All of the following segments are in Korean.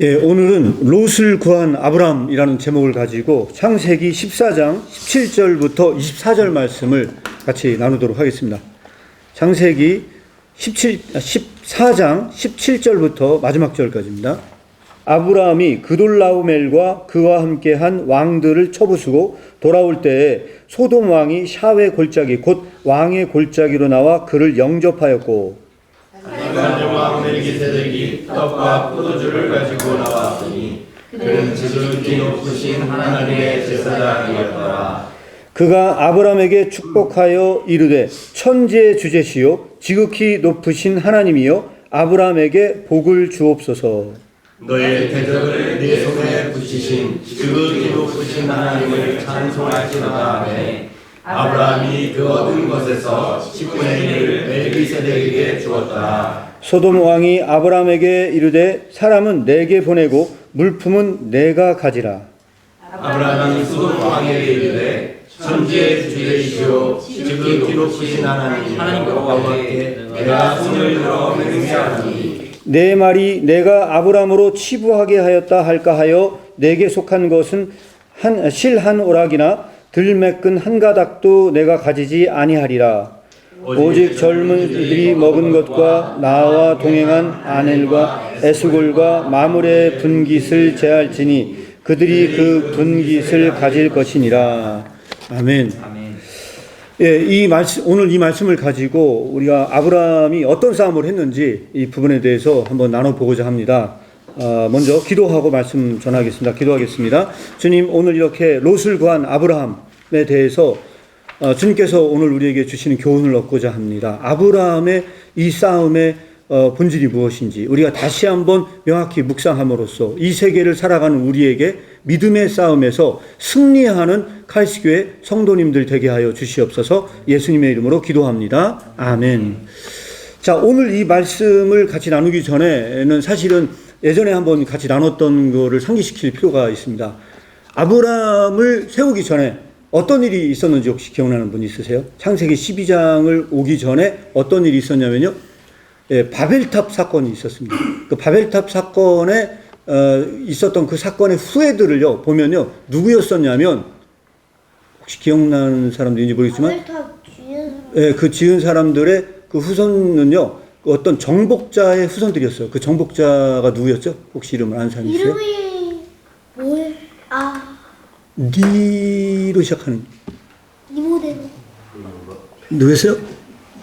예, 오늘은 롯을 구한 아브람이라는 제목을 가지고 창세기 14장 17절부터 24절 말씀을 같이 나누도록 하겠습니다. 창세기 14장 17절부터 마지막 절까지입니다. 아브람이 그돌라오멜과 그와 함께한 왕들을 쳐부수고 돌아올 때에 소돔 왕이 샤웨 골짜기 곧 왕의 골짜기로 나와 그를 영접하였고, 하나님 왕 멜기세덱이 떡과 포도주를 가지고 나왔으니 그는 지극히 높으신 하나님의 제사장이었더라. 그가 아브람에게 축복하여 이르되 천지의 주제시요 지극히 높으신 하나님이여 아브람에게 복을 주옵소서. 너의 대적을 네 손에 붙이신 지극히 높으신 하나님을 찬송할지어다 하매 아브라함이 그 얻은 것에서 10분의 1을 멜기세덱에게 주었다. 소돔 왕이 아브람에게 이르되 사람은 내게 보내고 물품은 내가 가지라. 아브라함이 소돔 왕에게 이르되 천지의 주제이시오 지극히 높으신 하나님 여호와께 내가 손을 들어 맹세하노니 내 말이 내가 아브람으로 치부하게 하였다 할까 하여 내게 속한 것은 실 한 오락이나 들매끈 한 가닥도 내가 가지지 아니하리라. 오직 젊은이들이 먹은 것과 나와 동행한 아넬과 에스골과 마물의 분깃을 제할지니 그들이 그 분깃을 가질 것이니라. 아멘. 예, 오늘 이 말씀을 가지고 우리가 아브라함이 어떤 싸움을 했는지 이 부분에 대해서 한번 나눠보고자 합니다. 먼저 기도하고 말씀 전하겠습니다. 기도하겠습니다. 주님, 오늘 이렇게 롯을 구한 아브라함에 대해서 주님께서 오늘 우리에게 주시는 교훈을 얻고자 합니다. 아브라함의 이 싸움의 본질이 무엇인지 우리가 다시 한번 명확히 묵상함으로써 이 세계를 살아가는 우리에게 믿음의 싸움에서 승리하는 카리스교회 성도님들 되게 하여 주시옵소서. 예수님의 이름으로 기도합니다. 아멘. 자, 오늘 이 말씀을 같이 나누기 전에는 사실은 예전에 한번 같이 나눴던 거를 상기시킬 필요가 있습니다. 아브라함을 세우기 전에 어떤 일이 있었는지 혹시 기억나는 분 있으세요? 창세기 12장을 오기 전에 어떤 일이 있었냐면요. 예, 바벨탑 사건이 있었습니다. 그 바벨탑 사건에 있었던 그 사건의 후예들을요 보면요 누구였었냐면 혹시 기억나는 사람들인지 모르겠지만 예, 그 지은 사람들의 그 후손은요 어떤 정복자의 후손들이었어요. 그 정복자가 누구였죠? 혹시 이름을 아는 사람 있어요? 이름이 뭐예요? 니로 시작하는 니모데로. 누구였어요?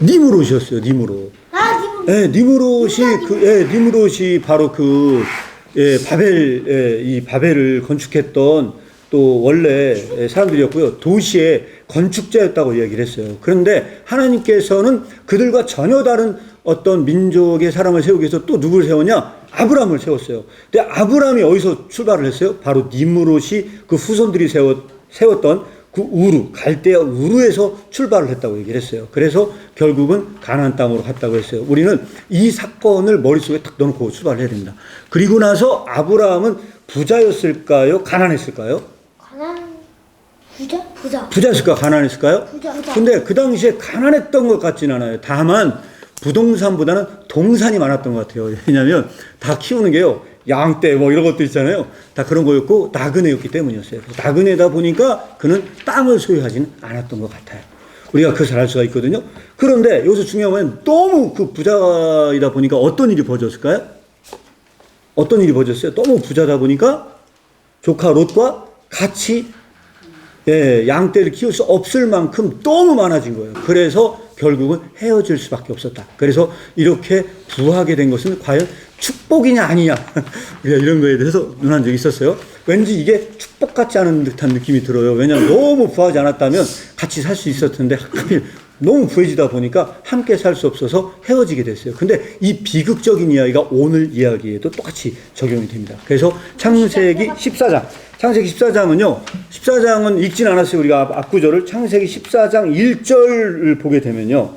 니무롯이었어요. 니무롯. 예, 니무롯이 바로 이 바벨을 건축했던 또 원래 사람들이었고요. 도시의 건축자였다고 이야기를 했어요. 그런데 하나님께서는 그들과 전혀 다른 어떤 민족의 사람을 세우기 위해서 또 누구를 세웠냐? 아브람을 세웠어요. 근데 아브람이 어디서 출발을 했어요? 바로 니무롯이 그 후손들이 세웠던 그 갈대아 우르에서 출발을 했다고 얘기를 했어요. 그래서 결국은 가나안 땅으로 갔다고 했어요. 우리는 이 사건을 머릿속에 딱 넣어놓고 출발을 해야 됩니다. 그리고 나서 아브라함은 부자였을까요? 가난했을까요? 부자였을까요? 가난했을까요? 부자. 근데 그 당시에 가난했던 것 같진 않아요. 다만 부동산보다는 동산이 많았던 것 같아요. 왜냐하면 다 키우는 게요. 양떼 뭐 이런 것도 있잖아요. 다 그런 거였고 나그네였기 때문이었어요. 나그네다 보니까 그는 땅을 소유하지는 않았던 것 같아요. 우리가 그것을 알 수가 있거든요. 그런데 여기서 중요한 건 너무 그 부자이다 보니까 어떤 일이 벌어졌을까요? 어떤 일이 벌어졌어요? 너무 부자다 보니까 조카 롯과 같이 양떼를 키울 수 없을 만큼 너무 많아진 거예요. 그래서 결국은 헤어질 수밖에 없었다. 그래서 이렇게 부하게 된 것은 과연 축복이냐 아니냐 우리가 이런 거에 대해서 논한 적이 있었어요. 왠지 이게 축복 같지 않은 듯한 느낌이 들어요. 왜냐하면 너무 부하지 않았다면 같이 살 수 있었을 텐데 하필 너무 부해지다 보니까 함께 살 수 없어서 헤어지게 됐어요. 근데 이 비극적인 이야기가 오늘 이야기에도 똑같이 적용이 됩니다. 그래서 창세기 14장은요 14장은 읽진 않았어요. 우리가 앞구절을 창세기 14장 1절을 보게 되면요,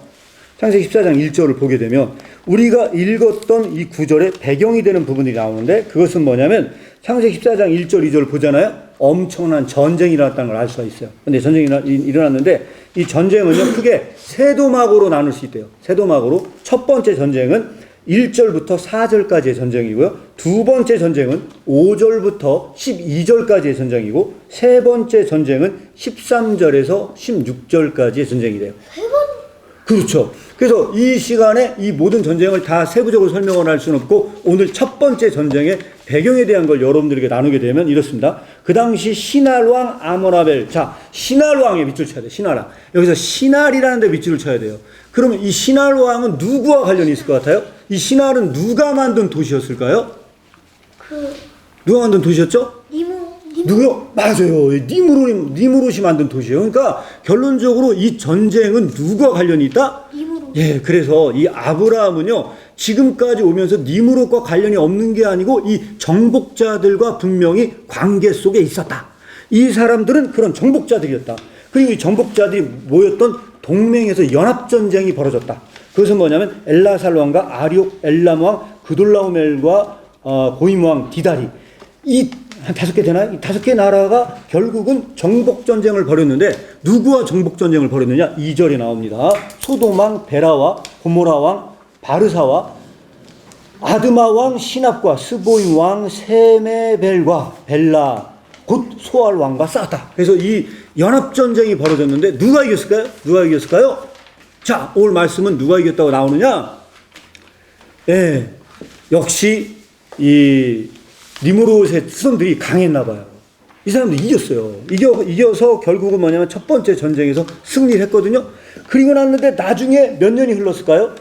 창세기 14장 1절을 보게 되면 우리가 읽었던 이 구절의 배경이 되는 부분들이 나오는데, 그것은 뭐냐면 창세기 14장 1절 2절을 보잖아요. 엄청난 전쟁이 일어났다는 걸 알 수가 있어요. 근데 전쟁이 일어났는데 이 전쟁은요 크게 세 도막으로 나눌 수 있대요. 세 도막으로. 첫 번째 전쟁은 1절부터 4절까지의 전쟁이고요. 두 번째 전쟁은 5절부터 12절까지의 전쟁이고, 세 번째 전쟁은 13절에서 16절까지의 전쟁이래요. 그렇죠. 그래서 이 시간에 이 모든 전쟁을 다 세부적으로 설명을 할 수는 없고, 오늘 첫 번째 전쟁의 배경에 대한 걸 여러분들에게 나누게 되면 이렇습니다. 그 당시 시날왕 아므라벨. 자, 시날왕에 밑줄 쳐야 돼요. 시날왕. 여기서 시날이라는 데 밑줄을 쳐야 돼요. 그러면 이 시날왕은 누구와 관련이 있을 것 같아요? 이 시날은 누가 만든 도시였을까요? 누가 만든 도시였죠? 누구요? 맞아요. 니무롯이 만든 도시예요. 그러니까 결론적으로 이 전쟁은 누구와 관련이 있다? 예, 그래서 이 아브라함은요, 지금까지 오면서 니무롯과 관련이 없는 게 아니고 이 정복자들과 분명히 관계 속에 있었다. 이 사람들은 그런 정복자들이었다. 그리고 이 정복자들이 모였던 동맹에서 연합전쟁이 벌어졌다. 그것은 뭐냐면 엘라살 왕과 아리옥 엘람 왕 그돌라오멜과 고임 왕 디다리, 이 한 5개 되나요? 이 5개 나라가 결국은 정복전쟁을 벌였는데, 누구와 정복전쟁을 벌였느냐? 2절에 나옵니다. 소돔왕 베라와 고모라왕 바르사와 아드마왕 시납과 스보임 왕 세메벨과 벨라 곧 소알 왕과 싸웠다. 그래서 이 연합전쟁이 벌어졌는데 누가 이겼을까요? 누가 이겼을까요? 자, 오늘 말씀은 누가 이겼다고 나오느냐? 예, 역시 이 니무롯의 수선들이 강했나 봐요. 이 사람들이 이겼어요. 이겨서 결국은 뭐냐면 첫 번째 전쟁에서 승리를 했거든요. 그리고 났는데 나중에 몇 년이 흘렀을까요?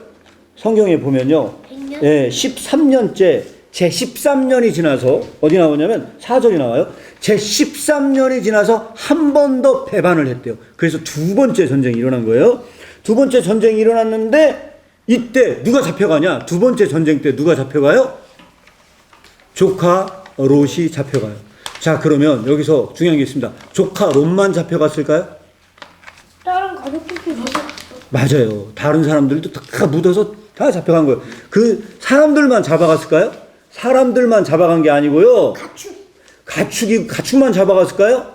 성경에 보면요. 100년? 예, 13년째 제 13년이 지나서 어디 나오냐면 4절이 나와요. 제 13년이 지나서 한 번 더 배반을 했대요. 그래서 두 번째 전쟁이 일어난 거예요. 두 번째 전쟁이 일어났는데 이때 누가 잡혀가냐? 두 번째 전쟁 때 누가 잡혀가요? 조카 롯이 잡혀가요. 자, 그러면 여기서 중요한 게 있습니다. 조카 롯만 잡혀갔을까요? 다른 가족들도 맞아요. 다른 사람들도 다 묻어서 다 잡혀간 거예요. 그 사람들만 잡아갔을까요? 사람들만 잡아간 게 아니고요. 가축만 잡아갔을까요?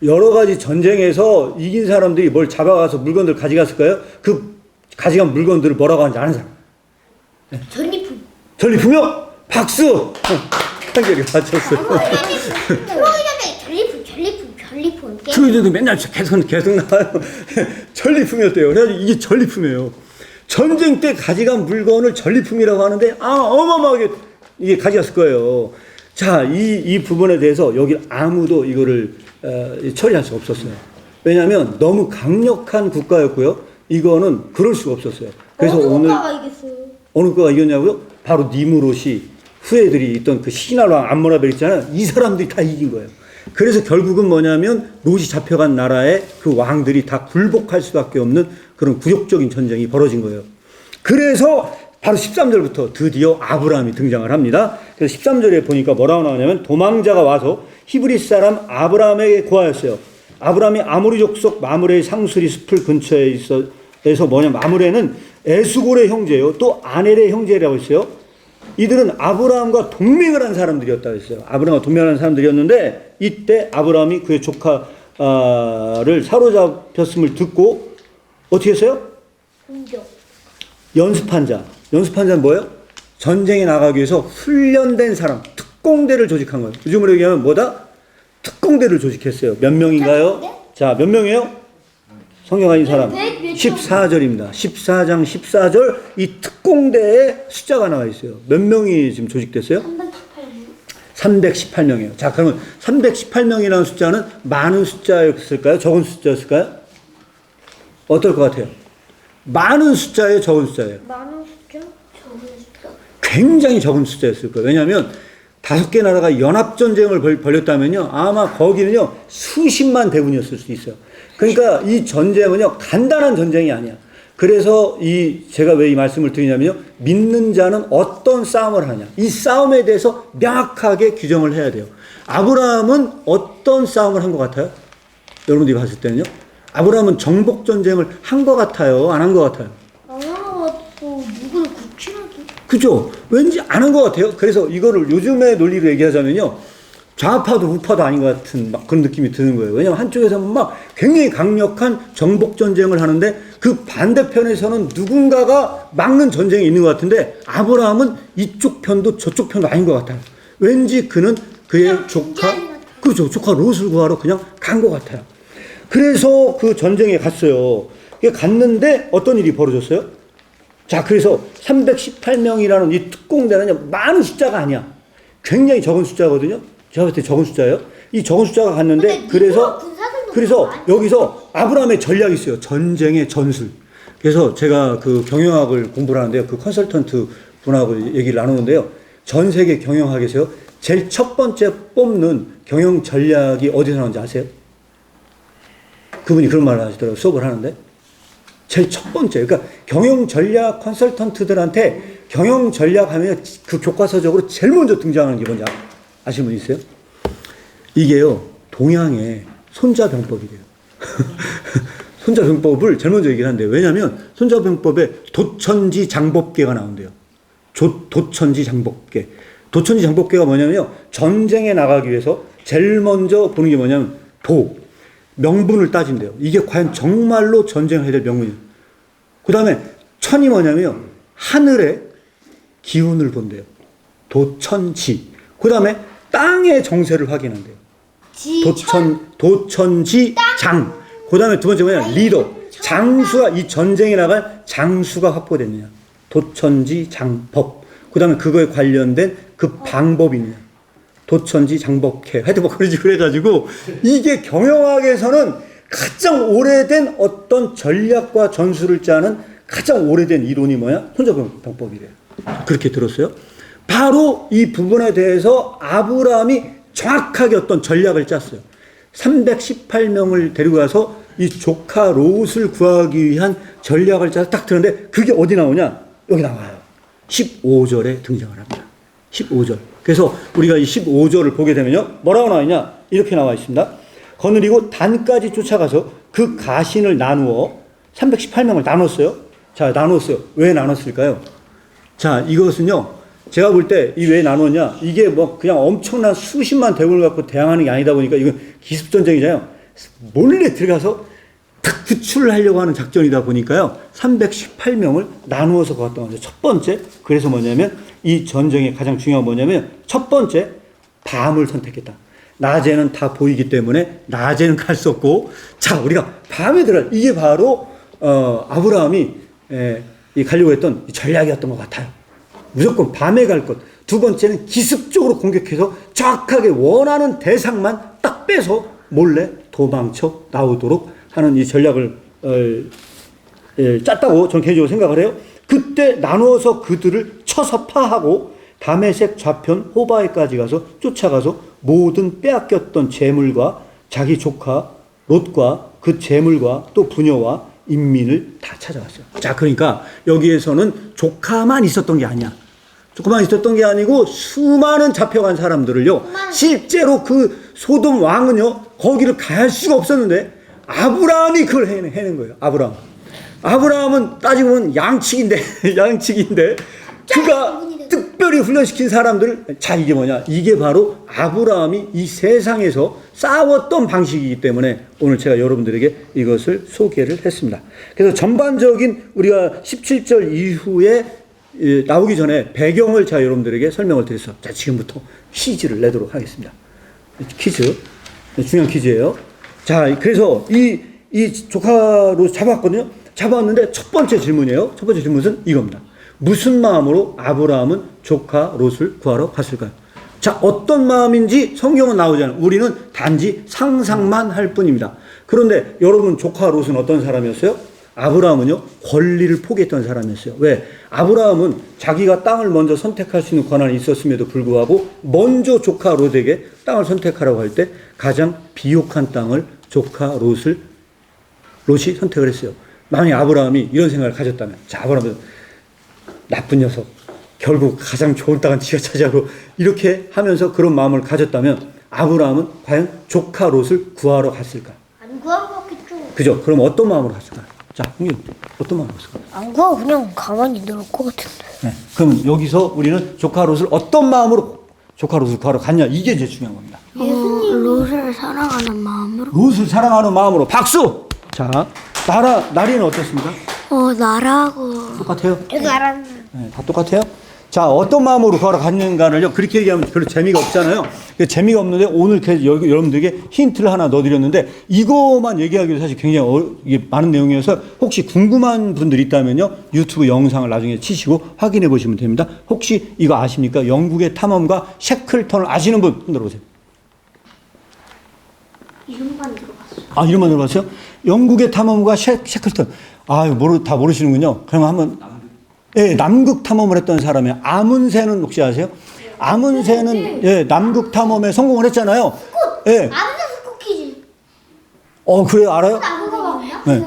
여러 가지 전쟁에서 이긴 사람들이 뭘 잡아가서 물건들 가져갔을까요? 그 가져간 물건들을 뭐라고 하는지 아는 사람? 전리품. 전리품이요? 박수! 한결이 맞췄어요. 전리품. 트로이드도 맨날 계속 나와요. 전리품이었대요. 그래가지고 이게 전리품이에요. 전쟁 때 가져간 물건을 전리품이라고 하는데, 어마어마하게 이게 가져갔을 거예요. 자, 이 부분에 대해서 여기 아무도 이거를 처리할 수 없었어요. 왜냐하면 너무 강력한 국가였고요. 이거는 그럴 수가 없었어요. 그래서 오늘 어느 국가가 이겼냐고요? 바로 니무롯이 후예들이 있던 그 시나랑 암모라벨 있잖아요. 이 사람들이 다 이긴 거예요. 그래서 결국은 뭐냐면 롯이 잡혀간 나라의 그 왕들이 다 굴복할 수밖에 없는 그런 굴욕적인 전쟁이 벌어진 거예요. 그래서 바로 13절부터 드디어 아브라함이 등장을 합니다. 그래서 13절에 보니까 뭐라고 나오냐면 도망자가 와서 히브리 사람 아브라함에게 구하였어요. 아브라함이 아모리 족속 마므레의 상수리 숲을 근처에 있어서 뭐냐, 마므레는 에스골의 형제예요. 또 아넬의 형제라고 했어요. 이들은 아브라함과 동맹을 한 사람들이었다고 했어요. 아브라함과 동맹을 한 사람들이었는데 이때 아브라함이 그의 조카를 사로잡혔음을 듣고 어떻게 했어요? 연습한 자는 뭐예요? 전쟁에 나가기 위해서 훈련된 사람, 특공대를 조직한 거예요. 요즘으로 얘기하면 뭐다? 특공대를 조직했어요. 몇 명인가요? 자, 몇 명이에요? 성경 아닌 사람 14절입니다. 14장 14절 이 특공대에 숫자가 나와 있어요. 몇 명이 지금 조직됐어요? 318명이에요. 자, 그러면 318명이라는 숫자는 많은 숫자였을까요? 적은 숫자였을까요? 어떨 것 같아요? 많은 숫자예요? 적은 숫자예요? 많은 숫자? 적은 숫자? 굉장히 적은 숫자였을 거예요. 왜냐하면 5개 나라가 연합전쟁을 벌였다면요, 아마 거기는요 수십만 대군이었을 수 있어요. 그러니까 이 전쟁은요 간단한 전쟁이 아니야. 그래서 제가 왜 이 말씀을 드리냐면요, 믿는 자는 어떤 싸움을 하냐, 이 싸움에 대해서 명확하게 규정을 해야 돼요. 아브라함은 어떤 싸움을 한 것 같아요? 여러분들이 봤을 때는요, 아브라함은 정복전쟁을 한 것 같아요, 안 한 것 같아요? 안 하고 누구를 국치라도? 그죠? 왠지 안 한 것 같아요. 그래서 이거를 요즘의 논리로 얘기하자면요, 좌파도 우파도 아닌 것 같은 막 그런 느낌이 드는 거예요. 왜냐하면 한쪽에서는 막 굉장히 강력한 정복 전쟁을 하는데 그 반대편에서는 누군가가 막는 전쟁이 있는 것 같은데 아브라함은 이쪽 편도 저쪽 편도 아닌 것 같아요. 왠지 그는 그의 조카, 그렇죠. 조카 롯을 구하러 그냥 간 것 같아요. 그래서 그 전쟁에 갔어요. 갔는데 어떤 일이 벌어졌어요? 자, 그래서 318명이라는 이 특공대는 많은 숫자가 아니야. 굉장히 적은 숫자거든요. 제가 볼 때 적은 숫자예요. 이 적은 숫자가 갔는데 그래서 여기서 아브라함의 전략이 있어요. 전쟁의 전술. 그래서 제가 그 경영학을 공부를 하는데요. 그 컨설턴트 분하고 얘기를 나누는데요. 전 세계 경영학에서요. 제일 첫 번째 뽑는 경영 전략이 어디서 나오는지 아세요? 그분이 그런 말을 하시더라고요. 수업을 하는데. 제일 첫 번째. 그러니까 경영 전략 컨설턴트들한테 경영 전략 하면 그 교과서적으로 제일 먼저 등장하는 게 뭔지 아시는 분 있어요? 이게요, 동양의 손자병법이래요. 손자병법을 제일 먼저 얘기를 하는데, 왜냐면 손자병법에 도천지 장법계가 나온대요. 도천지 장법계. 도천지 장법계가 뭐냐면요, 전쟁에 나가기 위해서 제일 먼저 보는 게 뭐냐면 명분을 따진대요. 이게 과연 정말로 전쟁을 해야 될 명분이에요. 그 다음에 천이 뭐냐면요, 하늘의 기운을 본대요. 도천지. 그 다음에 땅의 정세를 확인한대요. 도천지 장. 그 다음에 두 번째 뭐냐, 리더. 장수가, 이 전쟁에 나갈 장수가 확보됐느냐. 도천지 장법. 그 다음에 그거에 관련된 그 방법이 있느냐. 도천지 장법회. 하여튼 뭐 그러지. 그래가지고 이게 경영학에서는 가장 오래된 어떤 전략과 전술을 짜는 가장 오래된 이론이 뭐야? 손자병법이래요. 그렇게 들었어요? 바로 이 부분에 대해서 아브라함이 정확하게 어떤 전략을 짰어요. 318명을 데리고 가서 이 조카 롯을 구하기 위한 전략을 짜서 딱 들었는데 그게 어디 나오냐? 여기 나와요. 15절에 등장을 합니다. 15절. 그래서 우리가 이 15절을 보게 되면요. 뭐라고 나와 있냐? 이렇게 나와 있습니다. 거느리고 단까지 쫓아가서 그 가신을 나누어 318명을 나눴어요. 자, 나눴어요. 왜 나눴을까요? 자, 이것은요. 제가 볼 때 이 왜 나눴냐? 이게 뭐 그냥 엄청난 수십만 대군을 갖고 대항하는 게 아니다 보니까 이건 기습전쟁이잖아요. 몰래 들어가서 탁 구출을 하려고 하는 작전이다 보니까요. 318명을 나누어서 갔던 거죠. 첫 번째. 그래서 뭐냐면 이 전쟁의 가장 중요한 뭐냐면 첫 번째, 밤을 선택했다. 낮에는 다 보이기 때문에 낮에는 갈 수 없고, 자, 우리가 밤에 들어갈, 이게 바로 아브라함이 가려고 했던 전략이었던 것 같아요. 무조건 밤에 갈 것. 두 번째는 기습적으로 공격해서 정확하게 원하는 대상만 딱 빼서 몰래 도망쳐 나오도록 하는 이 전략을 짰다고 저는 개인적으로 생각을 해요. 그때 나누어서 그들을 쳐서 파하고 다메섹 좌편 호바에까지 가서 쫓아가서 모든 빼앗겼던 재물과 자기 조카 롯과 그 재물과 또 부녀와 인민을 다 찾아왔어요. 자, 그러니까 여기에서는 조카만 있었던 게 아니야. 조카만 있었던 게 아니고 수많은 잡혀간 사람들을요. 실제로 그 소돔 왕은요. 거기를 갈 수가 없었는데 아브라함이 그걸 해낸 거예요. 아브라함은 따지고 보면 양측인데 그가 특별히 훈련시킨 사람들, 자, 이게 뭐냐? 이게 바로 아브라함이 이 세상에서 싸웠던 방식이기 때문에 오늘 제가 여러분들에게 이것을 소개를 했습니다. 그래서 전반적인 우리가 17절 이후에 나오기 전에 배경을 제가 여러분들에게 설명을 드렸어요. 자, 지금부터 퀴즈를 내도록 하겠습니다. 퀴즈. 중요한 퀴즈예요. 자, 그래서 이 조카로 잡았거든요. 잡았는데 첫 번째 질문이에요. 첫 번째 질문은 이겁니다. 무슨 마음으로 아브라함은 조카 롯을 구하러 갔을까요? 자, 어떤 마음인지 성경은 나오지 않아요. 우리는 단지 상상만 할 뿐입니다. 그런데 여러분, 조카 롯은 어떤 사람이었어요? 아브라함은요, 권리를 포기했던 사람이었어요. 왜? 아브라함은 자기가 땅을 먼저 선택할 수 있는 권한이 있었음에도 불구하고 먼저 조카 롯에게 땅을 선택하라고 할 때 가장 비옥한 땅을 조카 롯이 선택을 했어요. 만약에 아브라함이 이런 생각을 가졌다면, 자, 아브라함은 나쁜 녀석, 결국 가장 좋은 땅은 지가 차지하고 이렇게 하면서 그런 마음을 가졌다면 아브라함은 과연 조카 롯을 구하러 갔을까? 안 구한 것 같겠죠. 그죠? 그럼 어떤 마음으로 갔을까? 자, 형님, 어떤 마음으로 갔을까? 안 구하고 그냥 가만히 넣을 것 같은데. 네. 그럼 여기서 우리는 조카 롯을 어떤 마음으로 조카 롯을 구하러 갔냐? 이게 제일 중요한 겁니다. 롯을 사랑하는 마음으로. 롯을 사랑하는 마음으로 박수! 자, 나리는 어떻습니까? 나라고. 똑같아요? 나라는. 네, 다 똑같아요? 자, 어떤 마음으로 구하러 갔는가를요, 그렇게 얘기하면 별로 재미가 없잖아요. 재미가 없는데, 오늘 여러분들에게 힌트를 하나 넣어드렸는데, 이거만 얘기하기도 사실 굉장히 이게 많은 내용이어서, 혹시 궁금한 분들 있다면요, 유튜브 영상을 나중에 치시고 확인해 보시면 됩니다. 혹시 이거 아십니까? 영국의 탐험가 셰클턴을 아시는 분, 흔들어 보세요. 이름만 들어봤어. 아, 이름만 들어봤어요? 영국의 탐험가 셰클턴. 다 모르시는군요. 그러면 한번. 예, 남극 탐험을 했던 사람이에요. 아문센은 혹시 아세요? 아문센은 예, 남극 탐험에 성공을 했잖아요. 예. 아무나 스쿠키지. 그래요? 알아요? 그거 맞냐? 네.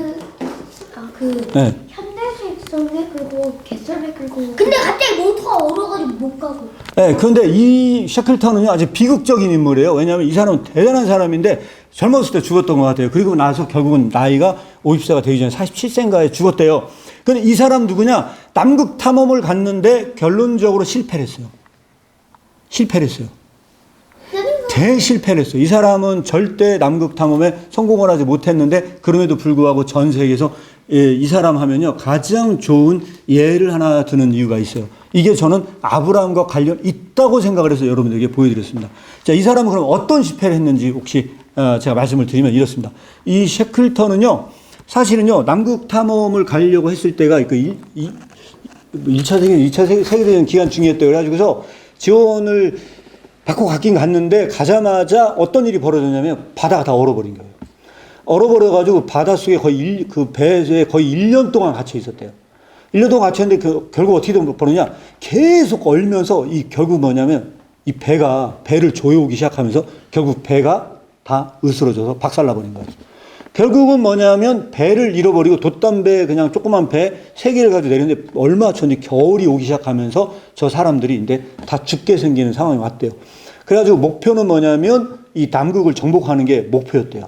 네. 현대식 성에 끌고 개설에 끌고. 근데 갑자기 모터가 얼어가지고 못 가고. 네, 그런데 이 셰클턴은요, 아주 비극적인 인물이에요. 왜냐하면 이 사람은 대단한 사람인데 젊었을 때 죽었던 것 같아요. 그리고 나서 결국은 나이가 50세가 되기 전에 47세인가에 죽었대요. 근데 이 사람 누구냐? 남극 탐험을 갔는데 결론적으로 실패를 했어요. 대실패를 했어요. 이 사람은 절대 남극 탐험에 성공을 하지 못했는데 그럼에도 불구하고 전 세계에서 이 사람 하면요, 가장 좋은 예를 하나 드는 이유가 있어요. 이게 저는 아브라함과 관련 있다고 생각을 해서 여러분들에게 보여드렸습니다. 자, 이 사람은 그럼 어떤 실패를 했는지 혹시 제가 말씀을 드리면 이렇습니다. 이 셰클턴은요, 사실은요, 남극 탐험을 가려고 했을 때가 1차 세계대전 기간 중이었대요. 그래가지고서 지원을 받고 갔긴 갔는데 가자마자 어떤 일이 벌어졌냐면 바다가 다 얼어버린 거예요. 얼어버려가지고 바닷속에 그 배에 거의 1년 동안 갇혀 있었대요. 1년 동안 갇혔는데 결국 어떻게 벌어냐? 계속 얼면서 결국 뭐냐면 이 배를 조여오기 시작하면서 결국 배가 다 으스러져서 박살나버린 거예요. 결국은 뭐냐면 배를 잃어버리고 돛담배 그냥 조그만 배 3개를 가지고 내렸는데 얼마 전에 겨울이 오기 시작하면서 저 사람들이 이제 다 죽게 생기는 상황이 왔대요. 그래가지고 목표는 뭐냐면 이 남극을 정복하는 게 목표였대요.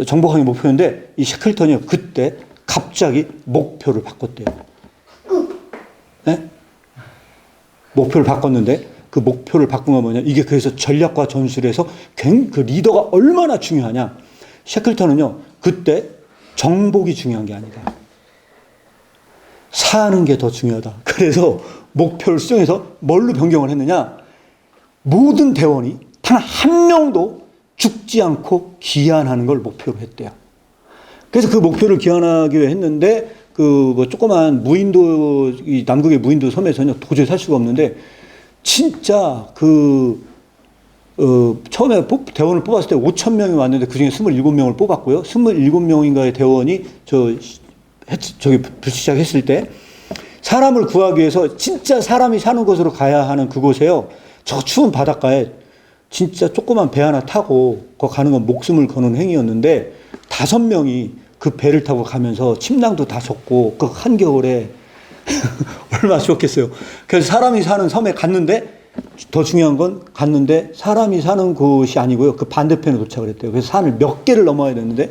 정복하는 게 목표인데 이 셰클턴이 그때 갑자기 목표를 바꿨대요. 네? 목표를 바꿨는데 그 목표를 바꾼 건 뭐냐? 이게 그래서 전략과 전술에서 그 리더가 얼마나 중요하냐? 셰클턴은요, 그때 정복이 중요한 게 아니다. 사는 게 더 중요하다. 그래서 목표를 수정해서 뭘로 변경을 했느냐? 모든 대원이 단 한 명도 죽지 않고 귀환하는 걸 목표로 했대요. 그래서 그 목표를 귀환하기 위해 했는데, 조그만 이 남극의 무인도 섬에서는 도저히 살 수가 없는데, 진짜 처음에 대원을 뽑았을 때 5,000명이 왔는데 그 중에 27명을 뽑았고요. 27명인가의 대원이 저기 불시착했을 때 사람을 구하기 위해서 진짜 사람이 사는 곳으로 가야 하는 그곳에요. 저 추운 바닷가에 진짜 조그만 배 하나 타고 가는 건 목숨을 거는 행위였는데 5명이 그 배를 타고 가면서 침낭도 다 젖고 그 한겨울에 얼마나 좋겠어요. 그래서 사람이 사는 섬에 갔는데 더 중요한 건 갔는데 사람이 사는 곳이 아니고요. 그 반대편에 도착을 했대요. 그래서 산을 몇 개를 넘어야 되는데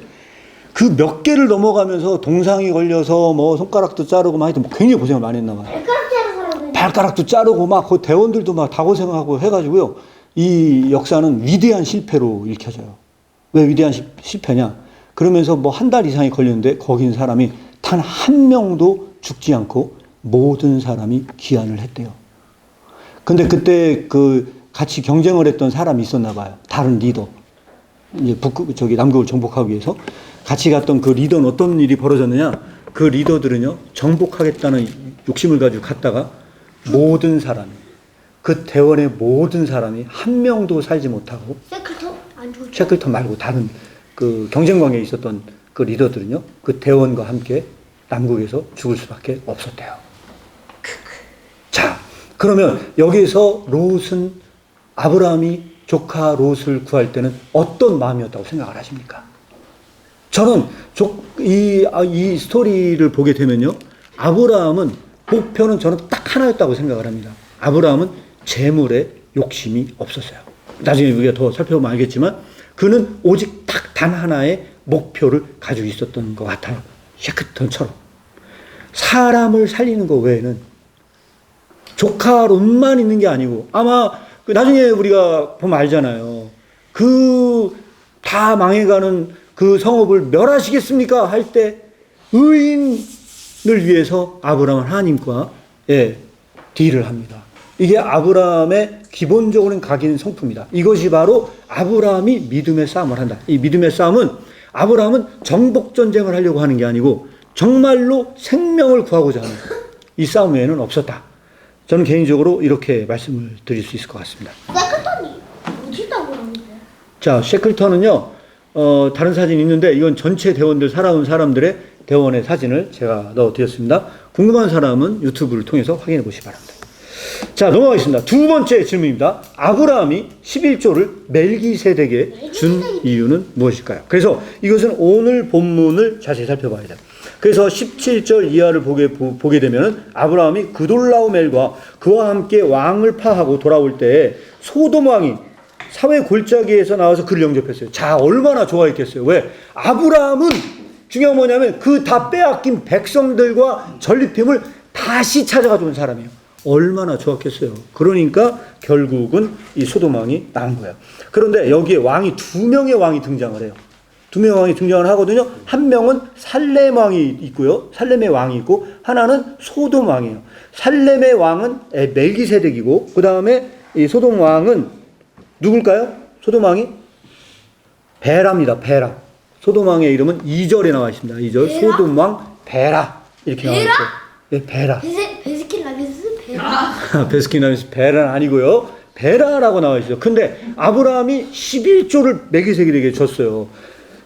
그 몇 개를 넘어가면서 동상이 걸려서 손가락도 자르고 하여튼 굉장히 고생을 많이 했나 봐요. 발가락도 자르고 그 대원들도 다 고생하고 해가지고요. 이 역사는 위대한 실패로 읽혀져요. 왜 위대한 실패냐? 그러면서 한 달 이상이 걸렸는데 거기 있는 사람이 단 한 명도 죽지 않고 모든 사람이 귀환을 했대요. 근데 그때 같이 경쟁을 했던 사람이 있었나 봐요. 다른 리더. 이제 남극을 정복하기 위해서 같이 갔던 그 리더는 어떤 일이 벌어졌느냐? 그 리더들은요, 정복하겠다는 욕심을 가지고 갔다가 모든 사람이, 그 대원의 모든 사람이 한 명도 살지 못하고, 셰클턴 말고 다른 그 경쟁관계에 있었던 그 리더들은요, 그 대원과 함께 남극에서 죽을 수밖에 없었대요. 자, 그러면 여기서 롯은 아브라함이 조카 롯을 구할 때는 어떤 마음이었다고 생각을 하십니까? 저는 이 스토리를 보게 되면요, 아브라함은 목표는 저는 딱 하나였다고 생각을 합니다. 아브라함은 재물에 욕심이 없었어요. 나중에 우리가 더 살펴보면 알겠지만 그는 오직 딱 단 하나의 목표를 가지고 있었던 것 같아요. 셰클턴처럼. 사람을 살리는 것 외에는 조카 롯만 있는 게 아니고 아마 나중에 우리가 보면 알잖아요. 그 다 망해가는 그 성읍을 멸하시겠습니까? 할 때 의인을 위해서 아브라함은 하나님과 딜을 합니다. 이게 아브라함의 기본적으로는 각인 성품이다. 이것이 바로 아브라함이 믿음의 싸움을 한다. 이 믿음의 싸움은 아브라함은 정복전쟁을 하려고 하는 게 아니고 정말로 생명을 구하고자 하는 이 싸움 외에는 없었다. 저는 개인적으로 이렇게 말씀을 드릴 수 있을 것 같습니다. 세크턴이 어디다고 그러는데? 자, 셰클턴은요, 다른 사진이 있는데 이건 전체 대원들 살아온 사람들의 대원의 사진을 제가 넣어드렸습니다. 궁금한 사람은 유튜브를 통해서 확인해 보시기 바랍니다. 자, 넘어가겠습니다. 두 번째 질문입니다. 아브라함이 11조를 멜기세덱에 준 이유는 무엇일까요? 그래서 이것은 오늘 본문을 자세히 살펴봐야 돼요. 그래서 17절 이하를 보게 되면 아브라함이 그돌라오멜과 그와 함께 왕을 파하고 돌아올 때에 소돔 왕이 사회 골짜기에서 나와서 그를 영접했어요. 자, 얼마나 좋아했겠어요. 왜? 아브라함은 중요한 뭐냐면 그 다 빼앗긴 백성들과 전리품을 다시 찾아가 온 사람이에요. 얼마나 좋았겠어요. 그러니까 결국은 이 소돔 왕이 나온 거예요. 그런데 여기에 왕이 두 명의 왕이 등장을 해요. 두 명의 왕이 등장을 하거든요. 한 명은 살렘 왕이 있고요. 살렘의 왕이 있고 하나는 소돔 왕이에요. 살렘의 왕은 멜기세덱이고 그 다음에 이 소돔 왕은 누굴까요? 소돔 왕이 베라입니다. 베라. 소돔 왕의 이름은 2절에 나와 있습니다. 2절. 베라? 소돔 왕 베라 이렇게 나와 있어요. 네, 베라. 베스킨라빈스 베라. 베스킨라빈스 베라는 아니고요. 베라라고 나와 있어요. 근데 아브라함이 11조를 멜기세덱에게 줬어요.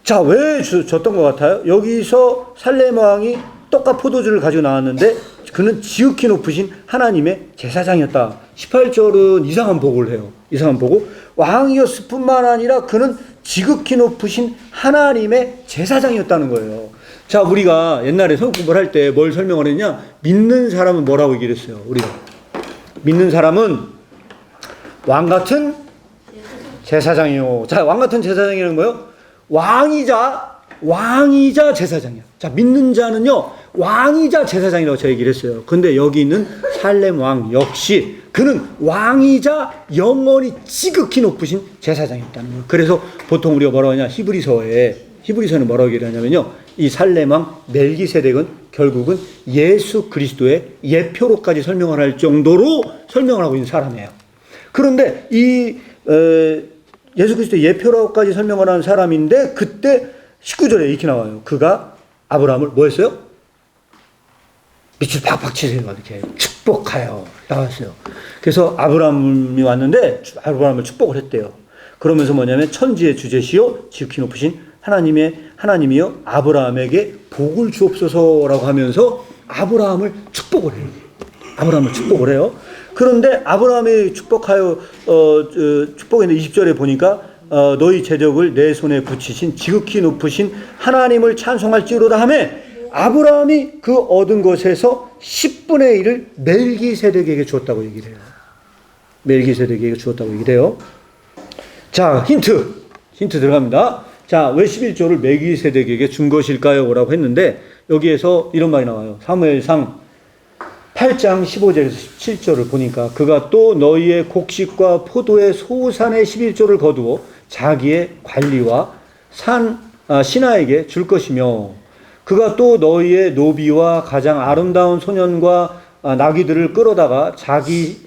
자, 왜 줬던 것 같아요? 여기서 살렘 왕이 떡과 포도주를 가지고 나왔는데 그는 지극히 높으신 하나님의 제사장이었다. 18절은 이상한 복을 해요. 이상한 복을. 왕이었을 뿐만 아니라 그는 지극히 높으신 하나님의 제사장이었다는 거예요. 자, 우리가 옛날에 성경 공부를 할 때 뭘 설명을 했냐? 믿는 사람은 뭐라고 얘기를 했어요? 우리가. 믿는 사람은 왕 같은 제사장이요. 자, 왕 같은 제사장이라는 거예요? 왕이자 제사장이야. 자, 믿는 자는요, 왕이자 제사장이라고 제가 얘기를 했어요. 근데 여기 있는 살렘 왕 역시 그는 왕이자 영원히 지극히 높으신 제사장이었다는 거예요. 그래서 보통 우리가 뭐라고 하냐, 히브리서는 뭐라고 얘기를 하냐면요, 이 살렘 왕 멜기세덱은 결국은 예수 그리스도의 예표로까지 설명을 할 정도로 설명을 하고 있는 사람이에요. 그런데 이 예수 그리스도의 예표로까지 설명을 하는 사람인데 그때 19절에 이렇게 나와요. 그가 아브라함을 뭐 했어요? 밑을 팍팍 치세요. 이렇게 축복하여 나왔어요. 그래서 아브라함이 왔는데 아브라함을 축복을 했대요. 그러면서 뭐냐면 천지의 주제시요 지극히 높으신 하나님이요 아브라함에게 복을 주옵소서라고 하면서 아브라함을 축복을 해요. 아브라함을 축복을 해요. 그런데 아브라함이 축복했는데 20절에 보니까 너희 제적을 내 손에 붙이신 지극히 높으신 하나님을 찬송할지로다 하며 아브라함이 그 얻은 것에서 10분의 1을 멜기세덱에게 주었다고 얘기를 해요. 멜기세덱에게 주었다고 얘기를 해요. 자, 힌트 들어갑니다. 자, 왜 11조를 멜기세덱에게 준 것일까요? 라고 했는데 여기에서 이런 말이 나와요. 사무엘상 8장 15절에서 17절을 보니까 그가 또 너희의 곡식과 포도의 소산의 11조를 거두어 자기의 관리와 신하에게 줄 것이며 그가 또 너희의 노비와 가장 아름다운 소년과 나귀들을 끌어다가 자기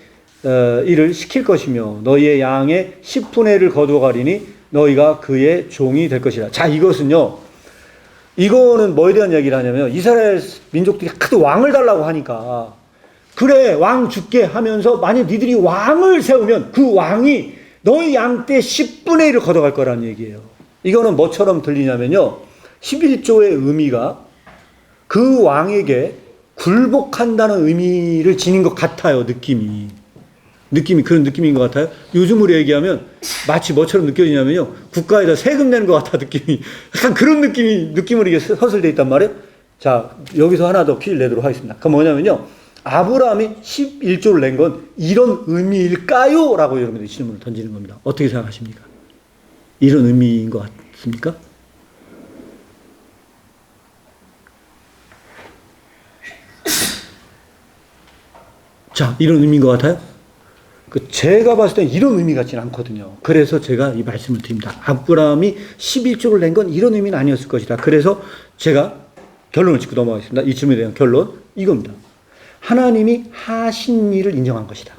일을 시킬 것이며 너희의 양의 10분의 1을 거두어 가리니 너희가 그의 종이 될 것이라. 자, 이거는 뭐에 대한 이야기를 하냐면 이스라엘 민족들이 하도 왕을 달라고 하니까 그래 왕 줄게 하면서 만약 니들이 왕을 세우면 그 왕이 너희 양 때 10분의 1을 걷어갈 거라는 얘기예요. 이거는 뭐처럼 들리냐면요, 11조의 의미가 그 왕에게 굴복한다는 의미를 지닌 것 같아요. 느낌이 그런 느낌인 것 같아요. 요즘으로 얘기하면 마치 뭐처럼 느껴지냐면요, 국가에다 세금 내는 것 같아. 느낌이 약간 그런 느낌으로 이게 서술되어 있단 말이에요. 자, 여기서 하나 더 퀴즈 내도록 하겠습니다. 그건 뭐냐면요, 아브라함이 11조를 낸 건 이런 의미일까요? 라고 여러분들이 질문을 던지는 겁니다. 어떻게 생각하십니까? 이런 의미인 것 같습니까? 자, 이런 의미인 것 같아요? 제가 봤을 때 이런 의미 같지는 않거든요. 그래서 제가 이 말씀을 드립니다. 아브라함이 11조를 낸 건 이런 의미는 아니었을 것이다. 그래서 제가 결론을 짓고 넘어가겠습니다. 이 질문에 대한 결론 이겁니다. 하나님이 하신 일을 인정한 것이다.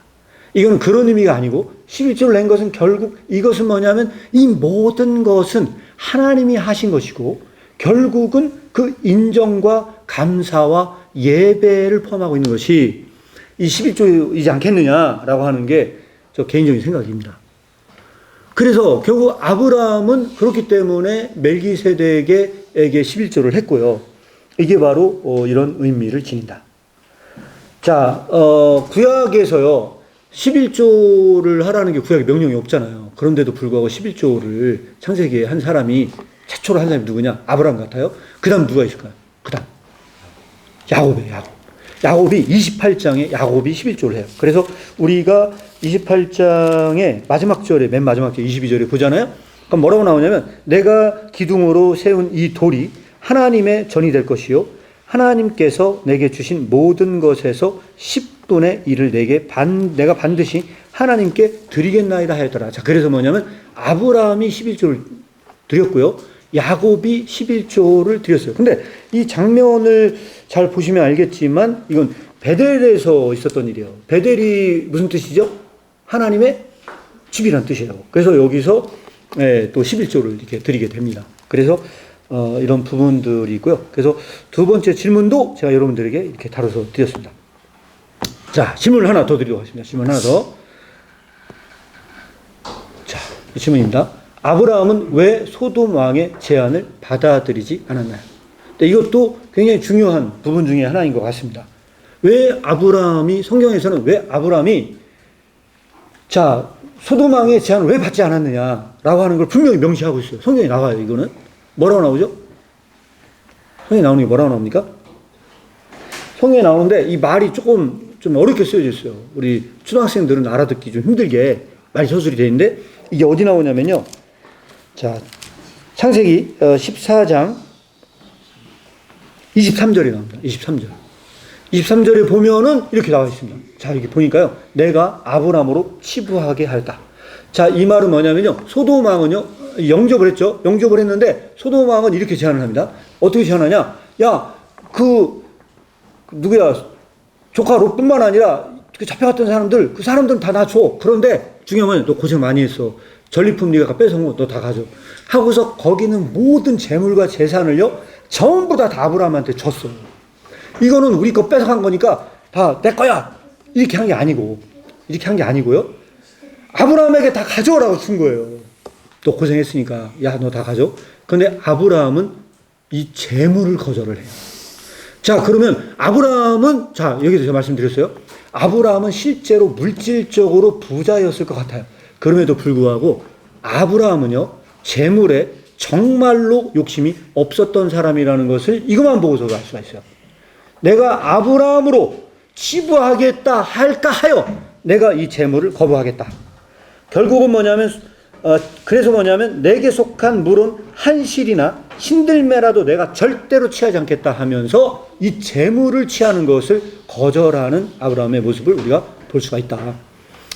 이거는 그런 의미가 아니고 11조를 낸 것은 결국 이것은 뭐냐면 이 모든 것은 하나님이 하신 것이고 결국은 그 인정과 감사와 예배를 포함하고 있는 것이 이 11조이지 않겠느냐라고 하는 게 저 개인적인 생각입니다. 그래서 결국 아브라함은 그렇기 때문에 멜기세덱에게 11조를 했고요. 이게 바로 이런 의미를 지닌다. 자, 구약에서요. 11조를 하라는 게 구약에 명령이 없잖아요. 그런데도 불구하고 11조를 창세기에 한 사람이 최초로 한 사람이 누구냐? 아브라함 같아요. 그 다음 누가 있을까요? 그 다음 야곱이에요. 야곱. 야곱이 28장에 야곱이 11조를 해요. 그래서 우리가 28장의 마지막 절에 맨 마지막 절 22절에 보잖아요. 그럼 뭐라고 나오냐면 내가 기둥으로 세운 이 돌이 하나님의 전이 될 것이요 하나님께서 내게 주신 모든 것에서 10분의 1을 내가 반드시 하나님께 드리겠나이다 하였더라. 자, 그래서 뭐냐면 아브라함이 11조를 드렸고요. 야곱이 11조를 드렸어요. 근데 이 장면을 잘 보시면 알겠지만 이건 베델에서 있었던 일이에요. 베델이 무슨 뜻이죠? 하나님의 집이라는 뜻이라고. 그래서 여기서 또 11조를 이렇게 드리게 됩니다. 그래서 이런 부분들이 있고요. 그래서 두 번째 질문도 제가 여러분들에게 이렇게 다뤄서 드렸습니다. 자, 질문을 하나 더 드리도록 하겠습니다. 질문 하나 더. 자, 이 질문입니다. 아브라함은 왜 소돔 왕의 제안을 받아들이지 않았나요? 이것도 굉장히 중요한 부분 중에 하나인 것 같습니다. 왜 아브라함이, 성경에서는 왜 아브라함이, 자, 소돔 왕의 제안을 왜 받지 않았느냐라고 하는 걸 분명히 명시하고 있어요. 성경에 나와요, 이거는. 뭐라고 나오죠? 성경에 나오는 게 뭐라고 나옵니까? 성경에 나오는데 이 말이 좀 어렵게 쓰여져 있어요. 우리 초등학생들은 알아듣기 좀 힘들게 말이 서술이 되어 있는데 이게 어디 나오냐면요. 자, 창세기 14장 23절에 나옵니다. 23절. 23절에 보면은 이렇게 나와 있습니다. 자, 이렇게 보니까요. 내가 아브라함으로 치부하게 하였다. 자, 이 말은 뭐냐면요. 소돔 왕은요. 영접을 했죠. 영접을 했는데 소돔 왕은 이렇게 제안을 합니다. 어떻게 제안하냐? 야, 누구야? 조카 롯뿐만 아니라 그 잡혀갔던 사람들, 그 사람들은 다 나 줘. 그런데 중요한 건 너 고생 많이 했어. 전리품 네가 뺏어온 거 너 다 가져. 하고서 거기는 모든 재물과 재산을요. 전부 다 아브라함한테 줬어. 이거는 우리 거 뺏어간 거니까 다 내 거야. 이렇게 한 게 아니고. 이렇게 한 게 아니고요. 아브라함에게 다 가져오라고 준 거예요. 너 고생했으니까 야, 너 다 가져. 그런데 아브라함은 이 재물을 거절을 해요. 자, 그러면 아브라함은, 자, 여기서 제가 말씀드렸어요. 아브라함은 실제로 물질적으로 부자였을 것 같아요. 그럼에도 불구하고 아브라함은요, 재물에 정말로 욕심이 없었던 사람이라는 것을 이것만 보고서도 알 수가 있어요. 내가 아브라함으로 치부하겠다 할까 하여 내가 이 재물을 거부하겠다. 결국은 그래서 뭐냐면 내게 속한 물은 한 실이나 신들매라도 내가 절대로 취하지 않겠다 하면서 이 재물을 취하는 것을 거절하는 아브라함의 모습을 우리가 볼 수가 있다.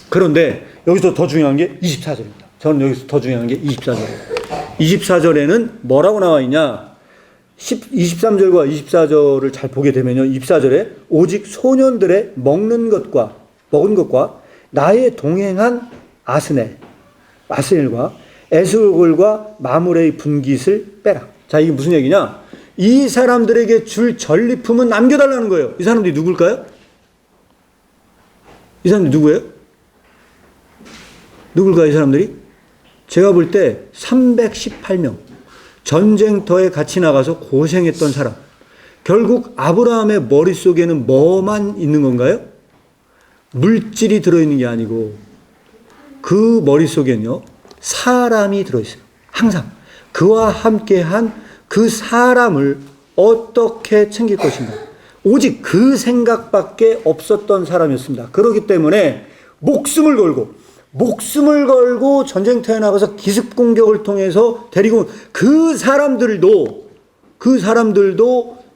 그런데 여기서 더 중요한 게 24절입니다. 저는 여기서 더 중요한 게 24절이에요. 24절에는 뭐라고 나와 있냐? 23절과 24절을 잘 보게 되면요. 24절에 오직 소년들의 먹은 것과 나의 동행한 아스넬과 에스골과 마므레의 분깃을 빼라. 자, 이게 무슨 얘기냐? 이 사람들에게 줄 전리품은 남겨달라는 거예요. 이 사람들이 누굴까요? 이 사람들이 누구예요? 누굴까요, 이 사람들이? 제가 볼 때 318명. 전쟁터에 같이 나가서 고생했던 사람. 결국 아브라함의 머릿속에는 뭐만 있는 건가요? 물질이 들어있는 게 아니고 그 머릿속에는요, 사람이 들어있어요. 항상. 그와 함께한 그 사람을 어떻게 챙길 것인가. 오직 그 생각밖에 없었던 사람이었습니다. 그렇기 때문에 목숨을 걸고 전쟁터에 나가서 기습 공격을 통해서 데리고 그 사람들도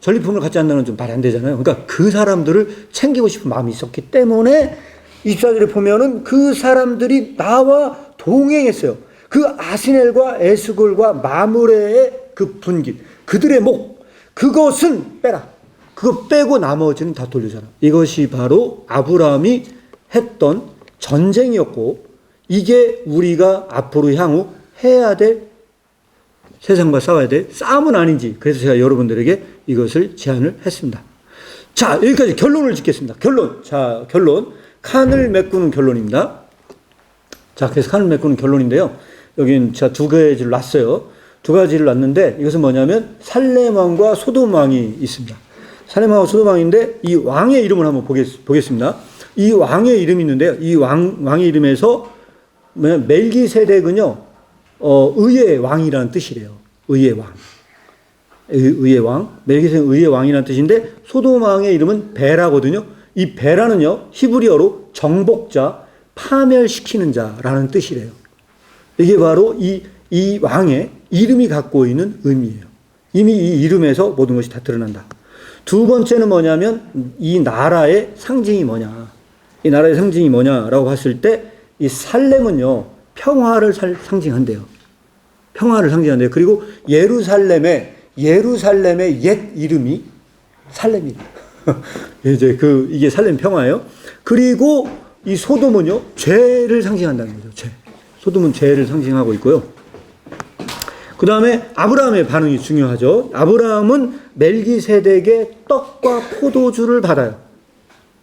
전리품을 갖지 않는 건 좀 말이 안 되잖아요. 그러니까 그 사람들을 챙기고 싶은 마음이 있었기 때문에 24절에 보면은 그 사람들이 나와 동행했어요. 그 아스넬과 에스골과 마므레의 그 분깃, 그들의 목, 그것은 빼라. 그거 빼고 나머지는 다 돌려줘라. 이것이 바로 아브라함이 했던 전쟁이었고, 이게 우리가 앞으로 향후 해야 될, 세상과 싸워야 될 싸움은 아닌지, 그래서 제가 여러분들에게 이것을 제안을 했습니다. 자, 여기까지 결론을 짓겠습니다. 결론. 자, 결론. 칸을 메꾸는 결론입니다. 자, 그래서 칸을 메꾸는 결론인데요. 여긴 제가 두 가지를 놨어요. 두 가지를 놨는데, 이것은 뭐냐면 살렘 왕과 소돔 왕이 있습니다. 살렘 왕과 소돔 왕인데, 이 왕의 이름을 한번 보겠습니다. 이 왕의 이름이 있는데요. 이 왕의 이름에서 멜기세덱은요, 의의 왕이라는 뜻이래요. 의의 왕. 의의 왕. 멜기세덱은 의의 왕이라는 뜻인데, 소돔 왕의 이름은 베라거든요. 이 베라는요, 히브리어로 정복자, 파멸시키는 자라는 뜻이래요. 이게 바로 이 왕의 이름이 갖고 있는 의미예요. 이미 이 이름에서 모든 것이 다 드러난다. 두 번째는 뭐냐면, 이 나라의 상징이 뭐냐. 이 나라의 상징이 뭐냐라고 봤을 때, 이 살렘은요, 평화를 상징한대요. 평화를 상징한대요. 그리고 예루살렘의 옛 이름이 살렘이에요. 이제 이게 살렘 평화예요. 그리고 이 소돔은요, 죄를 상징한다는 거죠. 죄. 소돔은 죄를 상징하고 있고요. 그 다음에 아브라함의 반응이 중요하죠. 아브라함은 멜기세덱의 떡과 포도주를 받아요.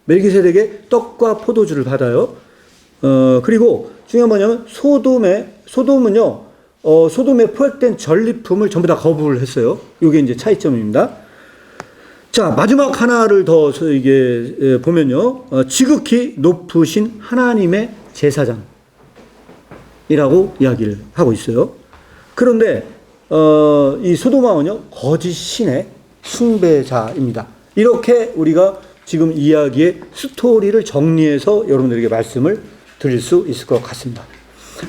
멜기세덱의 떡과 포도주를 받아요. 그리고 중요한 뭐냐면 소돔은요, 소돔에 포획된 전리품을 전부 다 거부를 했어요. 이게 이제 차이점입니다. 자, 마지막 하나를 더 이게 보면요, 지극히 높으신 하나님의 제사장이라고 이야기를 하고 있어요. 그런데 이 소돔 왕은요, 거짓 신의 숭배자입니다. 이렇게 우리가 지금 이야기의 스토리를 정리해서 여러분들에게 말씀을 드릴 수 있을 것 같습니다.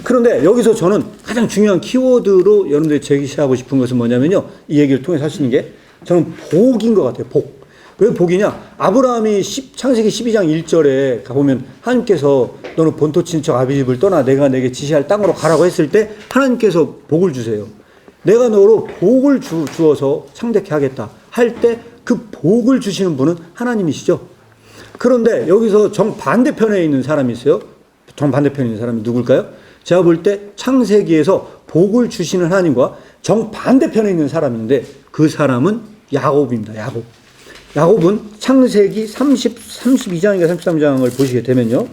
그런데 여기서 저는 가장 중요한 키워드로 여러분들이 제시하고 싶은 것은 뭐냐면요, 이 얘기를 통해서 할 수 있는 게 저는 복인 것 같아요. 복. 왜 복이냐? 아브라함이 창세기 12장 1절에 가보면 하나님께서 너는 본토 친척 아비 집을 떠나 내가 내게 지시할 땅으로 가라고 했을 때 하나님께서 복을 주세요. 내가 너로 복을 주어서 창대케 하겠다 할 때 그 복을 주시는 분은 하나님이시죠. 그런데 여기서 정반대편에 있는 사람이 있어요. 정반대편에 있는 사람이 누굴까요? 제가 볼 때 창세기에서 복을 주시는 하나님과 정반대편에 있는 사람인데 그 사람은 야곱입니다. 야곱은 창세기 32장인가 33장을 보시게 되면요.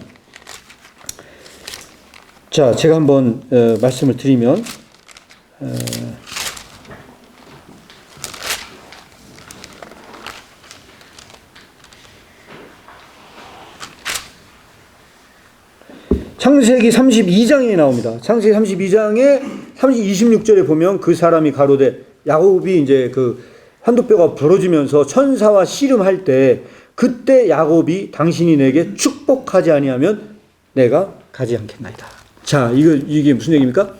자, 제가 한번 말씀을 드리면 창세기 32장에 나옵니다. 창세기 32장에 26절에 보면 그 사람이 가로되 야곱이 이제 그 한도뼈가 부러지면서 천사와 씨름할 때 그때 야곱이 당신이 내게 축복하지 아니하면 내가 가지 않겠나이다. 자, 이게 무슨 얘기입니까?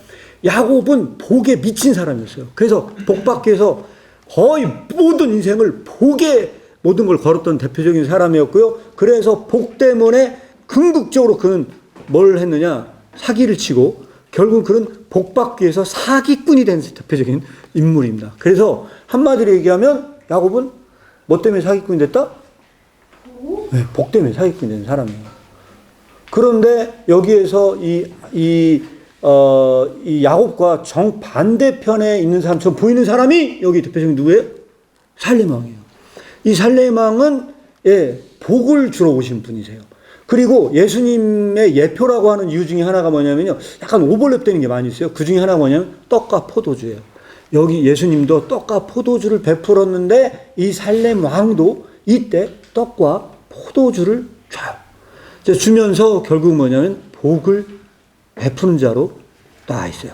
야곱은 복에 미친 사람이었어요. 그래서 복 받기 위해서 거의 모든 인생을 복에 모든 걸 걸었던 대표적인 사람이었고요. 그래서 복 때문에 궁극적으로 그는 뭘 했느냐? 사기를 치고 결국 그는 복 받기 위해서 사기꾼이 된 대표적인 인물입니다. 그래서 한마디로 얘기하면 야곱은 뭐 때문에 사기꾼이 됐다? 네, 복 때문에 사기꾼이 된 사람이에요. 그런데 여기에서 이 야곱과 정반대편에 있는 사람처럼 보이는 사람이 여기 대표적인 누구예요? 살렘 왕이에요. 이 살렘 왕은 복을 주러 오신 분이세요. 그리고 예수님의 예표라고 하는 이유 중에 하나가 뭐냐면요, 약간 오버랩되는 게 많이 있어요. 그 중에 하나가 뭐냐면 떡과 포도주예요. 여기 예수님도 떡과 포도주를 베풀었는데 이 살렘 왕도 이때 떡과 포도주를 줘요. 주면서 결국 뭐냐면 복을 베푸는 자로 나와 있어요.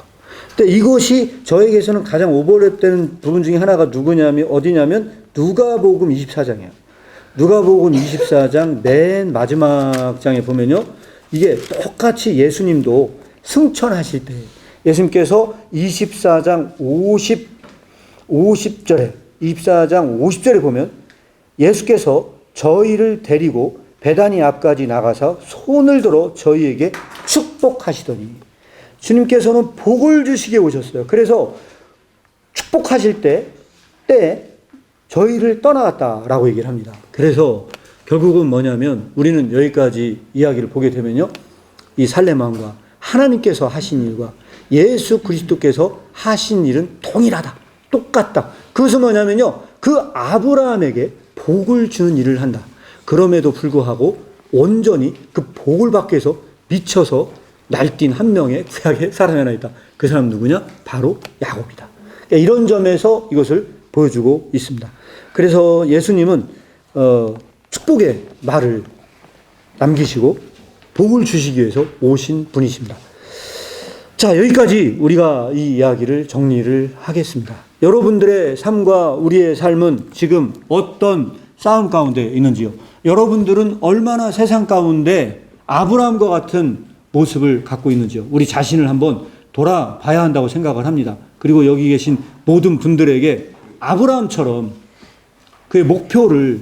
근데 이것이 저에게서는 가장 오버랩되는 부분 중에 하나가 어디냐면 누가복음 24장이에요. 누가복음 24장 맨 마지막 장에 보면요, 이게 똑같이 예수님도 승천하실 때 예수님께서 24장 50절에 보면 예수께서 저희를 데리고 베다니 앞까지 나가서 손을 들어 저희에게 축복하시더니 주님께서는 복을 주시게 오셨어요. 그래서 축복하실 때 저희를 떠나갔다라고 얘기를 합니다. 그래서 결국은 뭐냐면 우리는 여기까지 이야기를 보게 되면요. 이 살레마음과 하나님께서 하신 일과 예수 그리스도께서 하신 일은 동일하다. 똑같다. 그것은 뭐냐면요. 그 아브라함에게 복을 주는 일을 한다. 그럼에도 불구하고 온전히 그 복을 받기 위해서 미쳐서 날뛴 한 명의 구약의 사람이 하나 있다. 그 사람 누구냐? 바로 야곱이다. 그러니까 이런 점에서 이것을 보여주고 있습니다. 그래서 예수님은 축복의 말을 남기시고 복을 주시기 위해서 오신 분이십니다. 자, 여기까지 우리가 이 이야기를 정리를 하겠습니다. 여러분들의 삶과 우리의 삶은 지금 어떤 싸움 가운데 있는지요? 여러분들은 얼마나 세상 가운데 아브라함과 같은 모습을 갖고 있는지요? 우리 자신을 한번 돌아봐야 한다고 생각을 합니다. 그리고 여기 계신 모든 분들에게 아브라함처럼 그의 목표를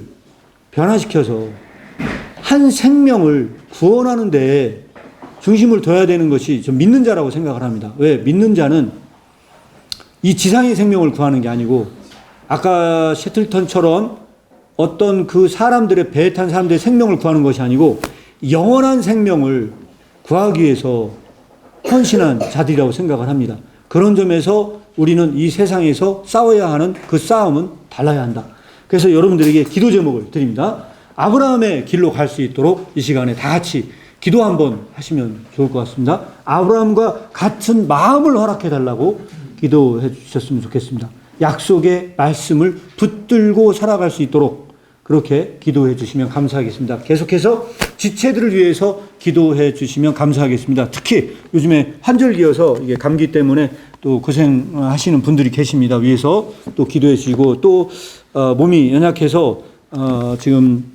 변화시켜서 한 생명을 구원하는 데 중심을 둬야 되는 것이 좀 믿는 자라고 생각을 합니다. 왜? 믿는 자는 이 지상의 생명을 구하는 게 아니고 아까 셰틀턴처럼 어떤 그 사람들의 배에 탄 사람들의 생명을 구하는 것이 아니고 영원한 생명을 구하기 위해서 헌신한 자들이라고 생각을 합니다. 그런 점에서 우리는 이 세상에서 싸워야 하는 그 싸움은 달라야 한다. 그래서 여러분들에게 기도 제목을 드립니다. 아브라함의 길로 갈 수 있도록 이 시간에 다 같이 기도 한번 하시면 좋을 것 같습니다. 아브라함과 같은 마음을 허락해 달라고 기도해 주셨으면 좋겠습니다. 약속의 말씀을 붙들고 살아갈 수 있도록 그렇게 기도해 주시면 감사하겠습니다. 계속해서 지체들을 위해서 기도해 주시면 감사하겠습니다. 특히 요즘에 환절기여서 이게 감기 때문에 또 고생하시는 분들이 계십니다. 위에서 또 기도해 주시고 또 몸이 연약해서 지금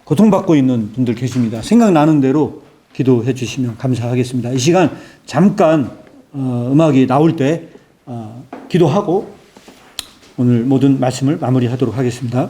고통받고 있는 분들 계십니다. 생각나는 대로 기도해 주시면 감사하겠습니다. 이 시간 잠깐 음악이 나올 때 기도하고 오늘 모든 말씀을 마무리하도록 하겠습니다.